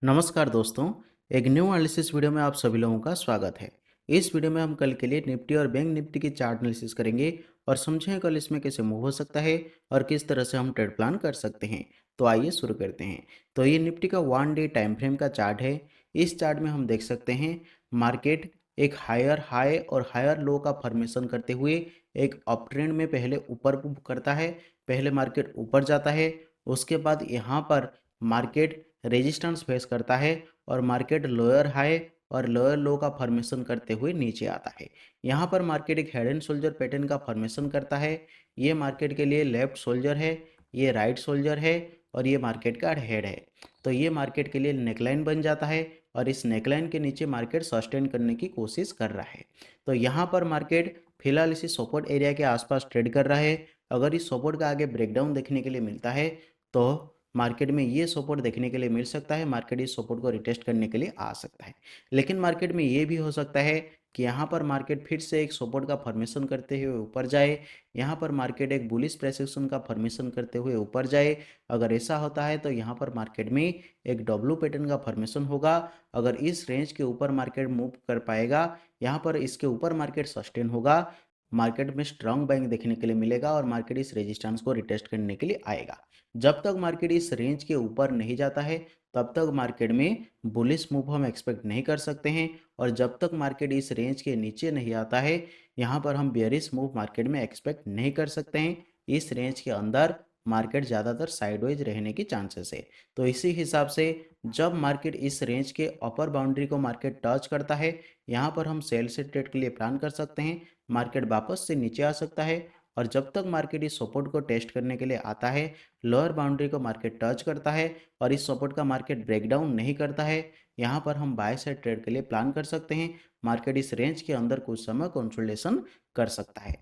नमस्कार दोस्तों। एक न्यू एनालिसिस वीडियो में आप सभी लोगों का स्वागत है। इस वीडियो में हम कल के लिए निफ्टी और बैंक निफ्टी की चार्ट एनालिसिस करेंगे और समझेंगे कल इसमें कैसे मूव हो सकता है और किस तरह से हम ट्रेड प्लान कर सकते हैं। तो आइए शुरू करते हैं। तो ये निफ्टी का 1 डे टाइम फ्रेम का चार्ट है। इस चार्ट में हम देख सकते हैं मार्केट एक हायर हाई और हायर लो का फॉर्मेशन करते हुए एक अप ट्रेंड में पहले ऊपर मूव करता है। पहले मार्केट ऊपर जाता है, उसके बाद यहाँ पर मार्केट रेजिस्टेंस फेस करता है और मार्केट लोअर हाई और लोअर लो का फॉर्मेशन करते हुए नीचे आता है। यहाँ पर मार्केट एक हेड एंड शोल्डर पैटर्न का फॉर्मेशन करता है। ये मार्केट के लिए लेफ्ट शोल्डर है, ये राइट शोल्डर है और ये मार्केट का हेड है। तो ये मार्केट के लिए नेकलाइन बन जाता है और इस नेकलाइन के नीचे मार्केट सस्टेन करने की कोशिश कर रहा है। तो यहाँ पर मार्केट फिलहाल इसी सपोर्ट एरिया के आसपास ट्रेड कर रहा है। अगर इस सपोर्ट का आगे ब्रेकडाउन देखने के लिए मिलता है तो मार्केट में ये सपोर्ट देखने के लिए मिल सकता है। मार्केट इस सपोर्ट को रिटेस्ट करने के लिए आ सकता है। लेकिन मार्केट में ये भी हो सकता है कि यहाँ पर मार्केट फिर से एक सपोर्ट का फॉर्मेशन करते हुए ऊपर जाए। यहाँ पर मार्केट एक बुलिश प्रेस एक्शन का फॉर्मेशन करते हुए ऊपर जाए। अगर ऐसा होता है तो यहाँ पर मार्केट में एक डब्ल्यू पैटर्न का फॉर्मेशन होगा। अगर इस रेंज के ऊपर मार्केट मूव कर पाएगा, यहाँ पर इसके ऊपर मार्केट सस्टेन होगा, मार्केट में स्ट्रांग बैंक देखने के लिए मिलेगा और मार्केट इस रेजिस्टेंस को रिटेस्ट करने के लिए आएगा। जब तक मार्केट इस रेंज के ऊपर नहीं जाता है तब तक मार्केट में बुलिश मूव हम एक्सपेक्ट नहीं कर सकते हैं और जब तक मार्केट इस रेंज के नीचे नहीं आता है यहाँ पर हम बेयरिश मूव मार्केट में एक्सपेक्ट नहीं कर सकते हैं। इस रेंज के अंदर मार्केट ज़्यादातर साइडवेज रहने की चांसेस है। तो इसी हिसाब से जब मार्केट इस रेंज के अपर बाउंड्री को मार्केट टच करता है, यहाँ पर हम सेल से ट्रेड के लिए प्लान कर सकते हैं। मार्केट वापस से नीचे आ सकता है और जब तक मार्केट इस सपोर्ट को टेस्ट करने के लिए आता है, लोअर बाउंड्री को मार्केट टच करता है और इस सपोर्ट का मार्केट ब्रेकडाउन नहीं करता है, यहाँ पर हम बाय साइड ट्रेड के लिए प्लान कर सकते हैं। मार्केट इस रेंज के अंदर कुछ समय कंसोलिडेशन कर सकता है।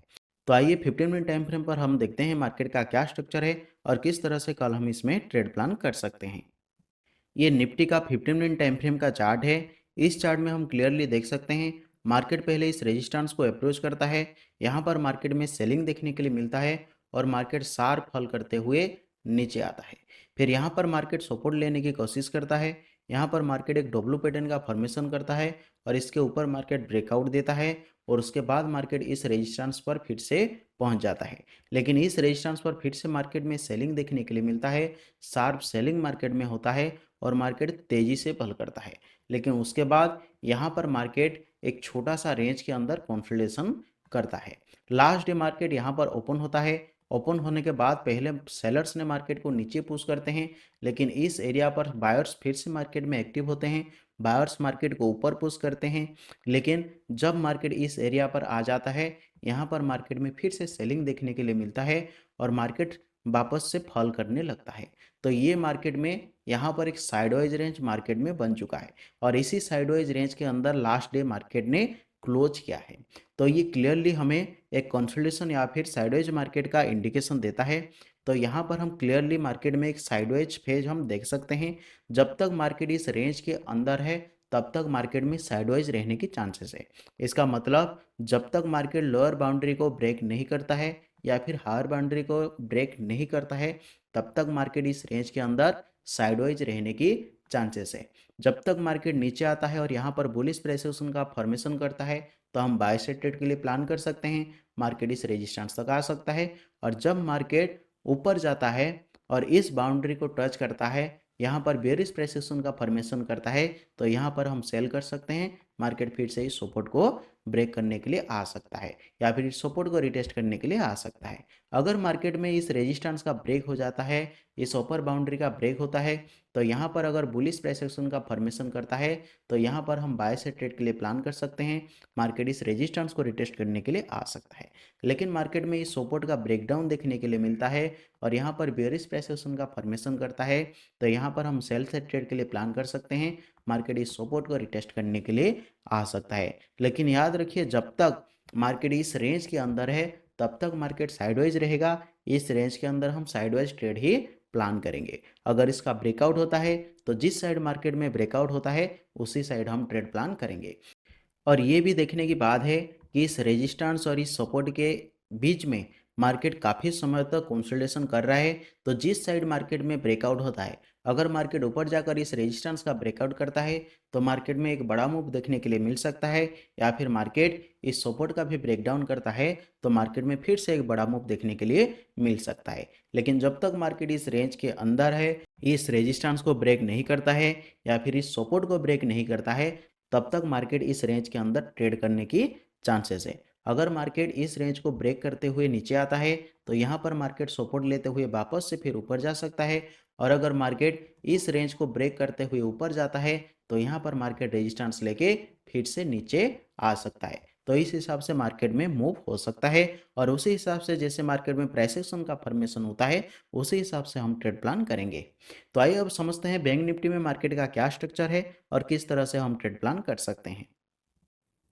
तो आइए 15 मिनट टाइम फ्रेम पर हम देखते हैं मार्केट का क्या स्ट्रक्चर है और किस तरह से कल हम इसमें ट्रेड प्लान कर सकते हैं। ये निफ्टी का 15 मिनट टाइम फ्रेम का चार्ट है। इस चार्ट में हम क्लियरली देख सकते हैं मार्केट पहले इस रेजिस्टेंस को अप्रोच करता है। यहाँ पर मार्केट में सेलिंग देखने के लिए मिलता है और मार्केट शार्प फॉल करते हुए नीचे आता है। फिर यहाँ पर मार्केट सपोर्ट लेने की कोशिश करता है। यहाँ पर मार्केट एक डब्ल्यू पैटर्न का फॉर्मेशन करता है और इसके ऊपर मार्केट ब्रेकआउट देता है और उसके बाद मार्केट इस रेजिस्टेंस पर फिर से पहुंच जाता है। लेकिन इस रेजिस्टेंस पर फिर से मार्केट में सेलिंग देखने के लिए मिलता है। शार्प सेलिंग मार्केट में होता है और मार्केट तेजी से पल करता है। लेकिन उसके बाद यहाँ पर मार्केट एक छोटा सा रेंज के अंदर कंसोलिडेशन करता है। लास्ट डे मार्केट यहाँ पर ओपन होता है। ओपन होने के बाद पहले सेलर्स ने मार्केट को नीचे पुश करते हैं, लेकिन इस एरिया पर बायर्स फिर से मार्केट में एक्टिव होते हैं। बायर्स मार्केट को ऊपर पुश करते हैं, लेकिन जब मार्केट इस एरिया पर आ जाता है यहाँ पर मार्केट में फिर से सेलिंग देखने के लिए मिलता है और मार्केट वापस से फॉल करने लगता है। तो ये मार्केट में यहाँ पर एक साइडवाइज रेंज मार्केट में बन चुका है और इसी साइडवाइज रेंज के अंदर लास्ट डे मार्केट ने क्लोज किया है। तो ये क्लियरली हमें एक कंसोलिडेशन या फिर साइडवाइज मार्केट का इंडिकेशन देता है। तो यहाँ पर हम क्लियरली मार्केट में एक साइडवाइज फेज हम देख सकते हैं। जब तक मार्केट इस रेंज के अंदर है तब तक मार्केट में साइडवाइज रहने की चांसेस है। इसका मतलब जब तक मार्केट लोअर बाउंड्री को ब्रेक नहीं करता है या फिर हायर बाउंड्री को ब्रेक नहीं करता है तब तक मार्केट इस रेंज के अंदर साइडवाइज रहने की चांसेस है। जब तक मार्केट नीचे आता है और यहाँ पर बुलिश प्रेसिएशन का फॉर्मेशन करता है तो हम बाय साइड ट्रेड के लिए प्लान कर सकते हैं। मार्केट इस रेजिस्टेंस तक आ सकता है और जब मार्केट ऊपर जाता है और इस बाउंड्री को टच करता है, यहाँ पर बेयरिश प्रेसिएशन का फॉर्मेशन करता है, तो यहाँ पर हम सेल कर सकते हैं। मार्केट फिर से इस सपोर्ट को ब्रेक करने के लिए आ सकता है या फिर इस सपोर्ट को रिटेस्ट करने के लिए आ सकता है। अगर मार्केट में इस रेजिस्टेंस का ब्रेक हो जाता है, इस अपर बाउंड्री का ब्रेक होता है, तो यहाँ पर अगर बुलिश प्राइस एक्शन का फॉर्मेशन करता है तो यहाँ पर हम बाय साइड ट्रेड के लिए प्लान कर सकते हैं। मार्केट इस रेजिस्टेंस को रिटेस्ट करने के लिए आ सकता है। लेकिन मार्केट में इस सपोर्ट का ब्रेकडाउन देखने के लिए मिलता है और यहाँ पर बेयरिश प्राइस एक्शन का फॉर्मेशन करता है तो यहाँ पर हम सेल साइड ट्रेड के लिए प्लान कर सकते हैं। मार्केट इस सपोर्ट को रिटेस्ट करने के लिए आ सकता है। लेकिन याद रखिए जब तक मार्केट इस रेंज के अंदर है तब तक मार्केट साइडवाइज रहेगा। इस रेंज के अंदर हम साइडवाइज ट्रेड ही प्लान करेंगे। अगर इसका ब्रेकआउट होता है तो जिस साइड मार्केट में ब्रेकआउट होता है उसी साइड हम ट्रेड प्लान करेंगे। और ये भी देखने की बात है कि इस रेजिस्टेंस और इस सपोर्ट के बीच में मार्केट काफ़ी समय तक कंसोलिडेशन कर रहा है। तो जिस साइड मार्केट में ब्रेकआउट होता है, अगर मार्केट ऊपर जाकर इस रेजिस्टेंस का ब्रेकआउट करता है तो मार्केट में एक बड़ा मूव देखने के लिए मिल सकता है, या फिर मार्केट इस सपोर्ट का भी ब्रेकडाउन करता है तो मार्केट में फिर से एक बड़ा मूव देखने के लिए मिल सकता है। लेकिन जब तक मार्केट इस रेंज के अंदर है, इस रेजिस्टेंस को ब्रेक नहीं करता है या फिर इस सपोर्ट को ब्रेक नहीं करता है, तब तक मार्केट इस रेंज के अंदर ट्रेड करने की चांसेस है। अगर मार्केट इस रेंज को ब्रेक करते हुए नीचे आता है तो यहाँ पर मार्केट सपोर्ट लेते हुए वापस से फिर ऊपर जा सकता है, और अगर मार्केट इस रेंज को ब्रेक करते हुए ऊपर जाता है तो यहाँ पर मार्केट रेजिस्टेंस लेके फिर से नीचे आ सकता है। तो इस हिसाब से मार्केट में मूव हो सकता है, और उसी हिसाब से जैसे मार्केट में प्राइस एक्शन का फॉर्मेशन होता है उसी हिसाब से हम ट्रेड प्लान करेंगे। तो आइए अब समझते हैं बैंक निफ्टी में मार्केट का क्या स्ट्रक्चर है और किस तरह से हम ट्रेड प्लान कर सकते हैं।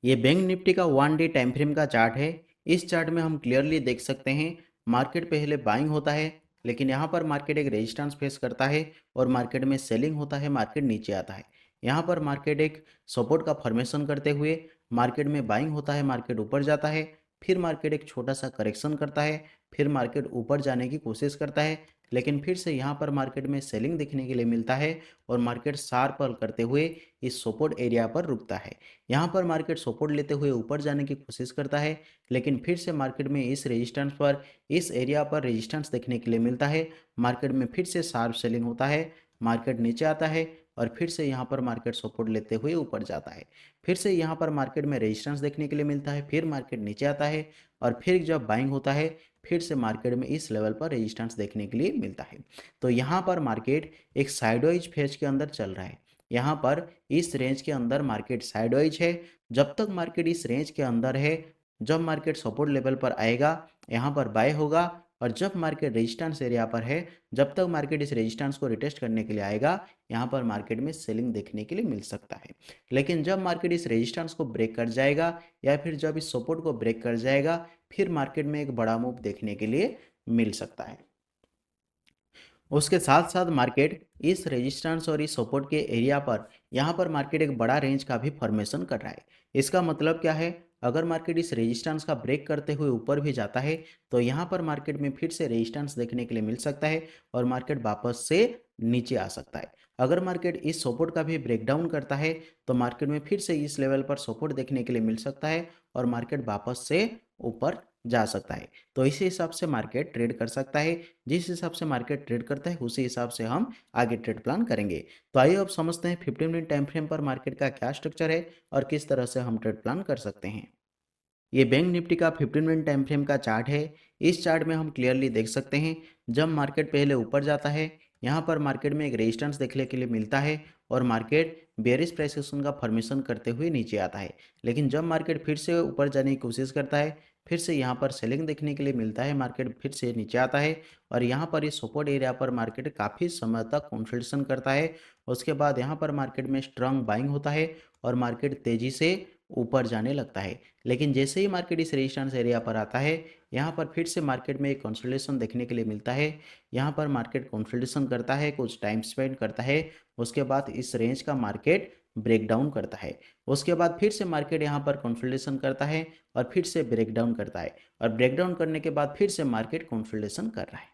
ये बैंक निफ्टी का 1 डे टाइम फ्रेम का चार्ट है। इस चार्ट में हम क्लियरली देख सकते हैं मार्केट पहले बाइंग होता है, लेकिन यहाँ पर मार्केट एक रेजिस्टेंस फेस करता है और मार्केट में सेलिंग होता है, मार्केट नीचे आता है। यहाँ पर मार्केट एक सपोर्ट का फॉर्मेशन करते हुए मार्केट में बाइंग होता है, मार्केट ऊपर जाता है, फिर मार्केट एक छोटा सा करेक्शन करता है, फिर मार्केट ऊपर जाने की कोशिश करता है, लेकिन फिर से यहाँ पर मार्केट में सेलिंग देखने के लिए मिलता है और मार्केट शार्प फॉल करते हुए इस सपोर्ट एरिया पर रुकता है। यहाँ पर मार्केट सपोर्ट लेते हुए ऊपर जाने की कोशिश करता है, लेकिन फिर से मार्केट में इस रेजिस्टेंस पर, इस एरिया पर रेजिस्टेंस देखने के लिए मिलता है। मार्केट में फिर से शार्प सेलिंग होता है, मार्केट नीचे आता है और फिर से यहाँ पर मार्केट सपोर्ट लेते हुए ऊपर जाता है। फिर से यहाँ पर मार्केट में रेजिस्टेंस देखने के लिए मिलता है, फिर मार्केट नीचे आता है और फिर जब बाइंग होता है फिर से मार्केट में इस लेवल पर रेजिस्टेंस देखने के लिए मिलता है। तो यहाँ पर मार्केट एक साइडवाइज फेज के अंदर चल रहा है। यहाँ पर इस रेंज के अंदर मार्केट साइडवाइज है। जब तक मार्केट इस रेंज के अंदर है, जब मार्केट सपोर्ट लेवल पर आएगा यहाँ पर बाय होगा, और जब मार्केट रेजिस्टेंस एरिया पर है, जब तक मार्केट इस रेजिस्टेंस को रिटेस्ट करने के लिए आएगा यहाँ पर मार्केट में सेलिंग देखने के लिए मिल सकता है। लेकिन जब मार्केट इस रेजिस्टेंस को ब्रेक कर जाएगा या फिर जब इस सपोर्ट को ब्रेक कर जाएगा, फिर मार्केट में एक बड़ा मूव देखने के लिए मिल सकता है। उसके साथ साथ मार्केट इस रेजिस्टेंस और इस सपोर्ट के एरिया पर यहाँ पर मार्केट एक बड़ा रेंज का भी फॉर्मेशन कर रहा है। इसका मतलब क्या है, अगर मार्केट इस रेजिस्टेंस का ब्रेक करते हुए ऊपर भी जाता है तो यहाँ पर मार्केट में फिर से रेजिस्टेंस देखने के लिए मिल सकता है और मार्केट वापस से नीचे आ सकता है। अगर मार्केट इस सपोर्ट का भी ब्रेकडाउन करता है तो मार्केट में फिर से इस लेवल पर सपोर्ट देखने के लिए मिल सकता है और मार्केट वापस से ऊपर जा सकता है। तो इसी हिसाब से मार्केट ट्रेड कर सकता है। जिस हिसाब से मार्केट ट्रेड करता है उसी हिसाब से हम आगे ट्रेड प्लान करेंगे। तो आइए अब समझते हैं 15 मिनट टाइम फ्रेम पर मार्केट का क्या स्ट्रक्चर है और किस तरह से हम ट्रेड प्लान कर सकते हैं। ये बैंक निफ्टी का 15 मिनट टाइम फ्रेम का चार्ट है। इस चार्ट में हम क्लियरली देख सकते हैं जब मार्केट पहले ऊपर जाता है, यहाँ पर मार्केट में एक रेजिस्टेंस देखने के लिए मिलता है और मार्केट बेयरिश प्राइस एक्शन का फॉर्मेशन करते हुए नीचे आता है। लेकिन जब मार्केट फिर से ऊपर जाने की कोशिश करता है, फिर से यहाँ पर सेलिंग देखने के लिए मिलता है, मार्केट फिर से नीचे आता है और यहाँ पर इस सपोर्ट एरिया पर मार्केट काफ़ी समय तक कंसोलिडेशन करता है। उसके बाद यहाँ पर मार्केट में स्ट्रांग बाइंग होता है और मार्केट तेज़ी से ऊपर जाने लगता है। लेकिन जैसे ही मार्केट इस रेजिस्टेंस एरिया पर आता है, यहाँ पर फिर से मार्केट में एक कंसोलिडेशन देखने के लिए मिलता है। यहाँ पर मार्केट कंसोलिडेशन करता है, कुछ टाइम स्पेंड करता है, उसके बाद इस रेंज का मार्केट ब्रेकडाउन करता है। उसके बाद फिर से मार्केट यहाँ पर कंसोलिडेशन करता है और फिर से ब्रेकडाउन करता है, और ब्रेकडाउन करने के बाद फिर से मार्केट कंसोलिडेशन कर रहा है।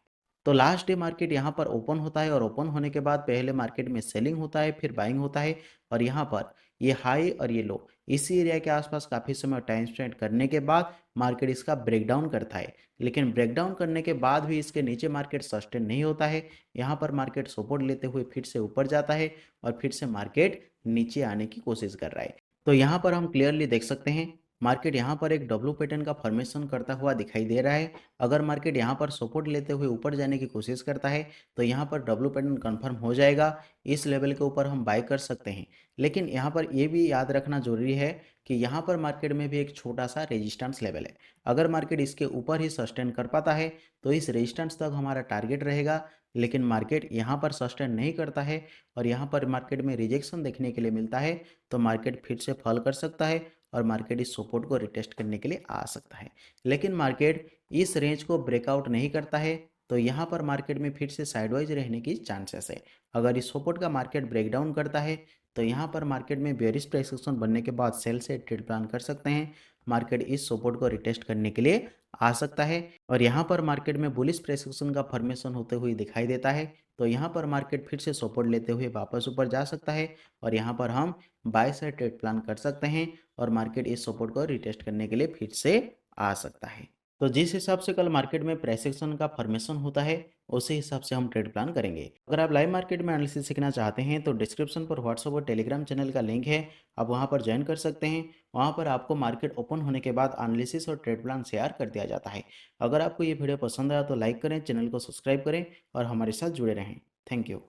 तो लास्ट डे मार्केट यहाँ पर ओपन होता है और ओपन होने के बाद पहले मार्केट में सेलिंग होता है, फिर बाइंग होता है, और यहाँ पर ये हाई और ये लो इसी एरिया के आसपास काफ़ी समय टाइम स्पेंड करने के बाद मार्केट इसका ब्रेकडाउन करता है। लेकिन ब्रेकडाउन करने के बाद भी इसके नीचे मार्केट सस्टेन नहीं होता है। यहाँ पर मार्केट सपोर्ट लेते हुए फिर से ऊपर जाता है और फिर से मार्केट नीचे आने की कोशिश कर रहा है। तो यहाँ पर हम क्लियरली देख सकते हैं मार्केट यहाँ पर एक डब्ल्यू पैटर्न का फॉर्मेशन करता हुआ दिखाई दे रहा है। अगर मार्केट यहाँ पर सपोर्ट लेते हुए ऊपर जाने की कोशिश करता है तो यहाँ पर डब्ल्यू पैटर्न कंफर्म हो जाएगा, इस लेवल के ऊपर हम बाय कर सकते हैं। लेकिन यहाँ पर ये भी याद रखना जरूरी है कि यहाँ पर मार्केट में भी एक छोटा सा रेजिस्टेंस लेवल है। अगर मार्केट इसके ऊपर ही सस्टेन कर पाता है तो इस रेजिस्टेंस तक हमारा टारगेट रहेगा। लेकिन मार्केट यहाँ पर सस्टेन नहीं करता है और यहाँ पर मार्केट में रिजेक्शन देखने के लिए मिलता है तो मार्केट फिर से फॉल कर सकता है और मार्केट इस सपोर्ट को रिटेस्ट करने के लिए आ सकता है। लेकिन मार्केट इस रेंज को ब्रेकआउट नहीं करता है तो यहाँ पर मार्केट में फिर से साइडवाइज रहने की चांसेस है। अगर इस सपोर्ट का मार्केट ब्रेकडाउन करता है तो यहाँ पर मार्केट में बेयरिश प्राइस एक्शन बनने के बाद सेल से ट्रेड प्लान कर सकते हैं। मार्केट इस सपोर्ट को रिटेस्ट करने के लिए आ सकता है और यहाँ पर मार्केट में बुलिश प्राइस एक्शन का फॉर्मेशन होते हुए दिखाई देता है तो यहाँ पर मार्केट फिर से सपोर्ट लेते हुए वापस ऊपर जा सकता है और यहाँ पर हम बाय साइड ट्रेड प्लान कर सकते हैं और मार्केट इस सपोर्ट को रिटेस्ट करने के लिए फिर से आ सकता है। तो जिस हिसाब से कल मार्केट में प्राइस एक्शन का फॉर्मेशन होता है, उसी हिसाब से हम ट्रेड प्लान करेंगे। अगर आप लाइव मार्केट में एनालिसिस सीखना चाहते हैं तो डिस्क्रिप्शन पर व्हाट्सएप और टेलीग्राम चैनल का लिंक है, आप वहां पर ज्वाइन कर सकते हैं। वहां पर आपको मार्केट ओपन होने के बाद एनालिसिस और ट्रेड प्लान शेयर कर दिया जाता है। अगर आपको ये वीडियो पसंद आया तो लाइक करें, चैनल को सब्सक्राइब करें और हमारे साथ जुड़े रहें। Thank you.